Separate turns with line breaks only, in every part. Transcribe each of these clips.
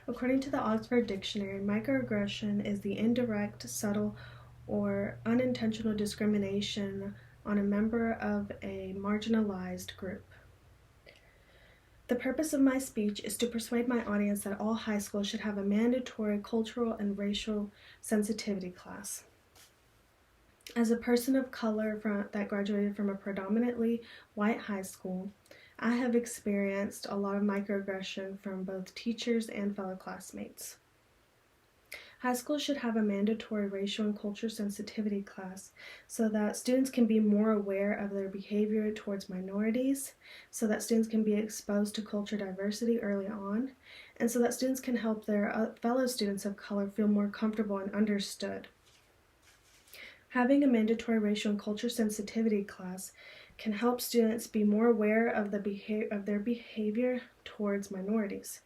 According to the Oxford Dictionary, microaggression is the indirect, subtle, or unintentional discrimination on a member of a marginalized group. The purpose of my speech is to persuade my audience that all high schools should have a mandatory cultural and racial sensitivity class. As a person of color that graduated from a predominantly white high school, I have experienced a lot of microaggression from both teachers and fellow classmates. High schools should have a mandatory racial and culture sensitivity class so that students can be more aware of their behavior towards minorities, so that students can be exposed to culture diversity early on, and so that students can help their fellow students of color feel more comfortable and understood. Having a mandatory racial and culture sensitivity class can help students be more aware of their behavior towards minorities.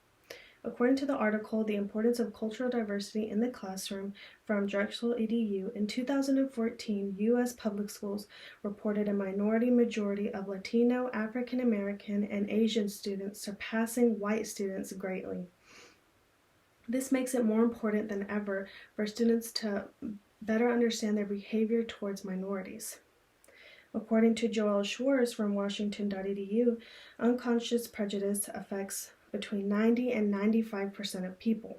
According to the article, The Importance of Cultural Diversity in the Classroom from Drexel EDU, in 2014, U.S. public schools reported a minority majority of Latino, African American, and Asian students surpassing white students greatly. This makes it more important than ever for students to better understand their behavior towards minorities. According to Joel Schwartz from Washington.edu, unconscious prejudice affects between 90 and 95% of people.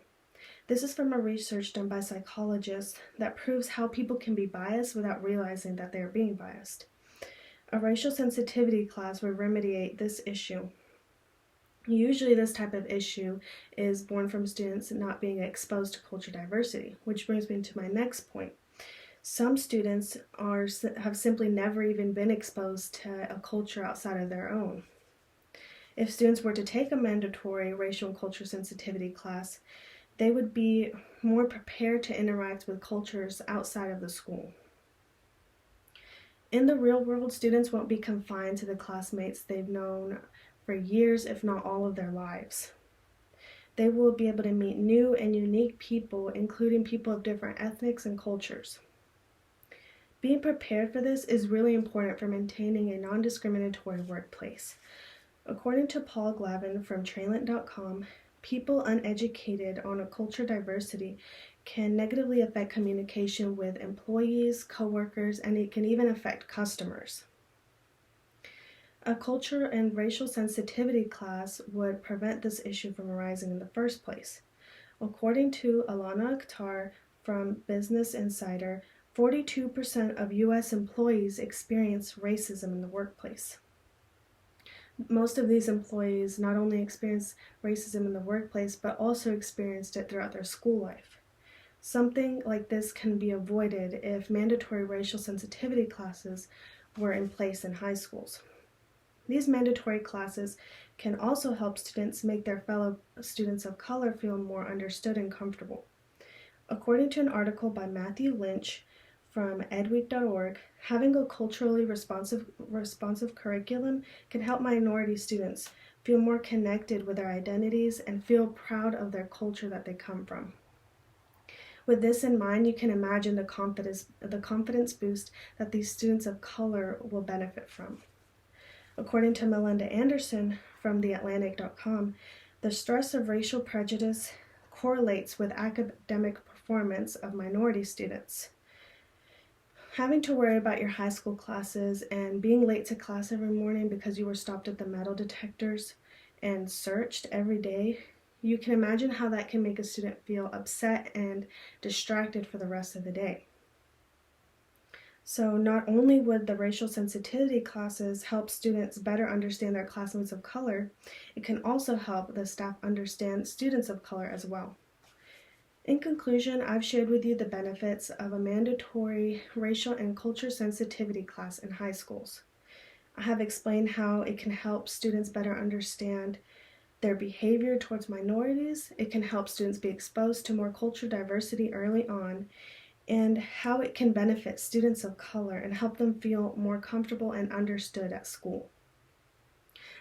This is from a research done by psychologists that proves how people can be biased without realizing that they are being biased. A racial sensitivity class would remediate this issue. Usually this type of issue is born from students not being exposed to culture diversity, which brings me to my next point. Some students have simply never even been exposed to a culture outside of their own. If students were to take a mandatory racial and culture sensitivity class, they would be more prepared to interact with cultures outside of the school. In the real world, students won't be confined to the classmates they've known for years, if not all of their lives. They will be able to meet new and unique people, including people of different ethnics and cultures. Being prepared for this is really important for maintaining a non-discriminatory workplace. According to Paul Glavin from Trainlit.com, people uneducated on a culture diversity can negatively affect communication with employees, coworkers, and it can even affect customers. A culture and racial sensitivity class would prevent this issue from arising in the first place. According to Alana Akhtar from Business Insider, 42% of U.S. employees experience racism in the workplace. Most of these employees not only experience racism in the workplace, but also experienced it throughout their school life. Something like this can be avoided if mandatory racial sensitivity classes were in place in high schools. These mandatory classes can also help students make their fellow students of color feel more understood and comfortable. According to an article by Matthew Lynch from edweek.org, having a culturally responsive curriculum can help minority students feel more connected with their identities and feel proud of their culture that they come from. With this in mind, you can imagine the confidence boost that these students of color will benefit from. According to Melinda Anderson from theatlantic.com, the stress of racial prejudice correlates with academic performance of minority students. Having to worry about your high school classes and being late to class every morning because you were stopped at the metal detectors and searched every day, you can imagine how that can make a student feel upset and distracted for the rest of the day. So not only would the racial sensitivity classes help students better understand their classmates of color, it can also help the staff understand students of color as well. In conclusion, I've shared with you the benefits of a mandatory racial and culture sensitivity class in high schools. I have explained how it can help students better understand their behavior towards minorities. It can help students be exposed to more culture diversity early on, and how it can benefit students of color and help them feel more comfortable and understood at school.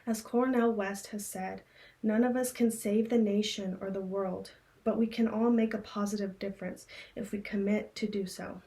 As Cornel West has said, none of us can save the nation or the world, but we can all make a positive difference if we commit to do so.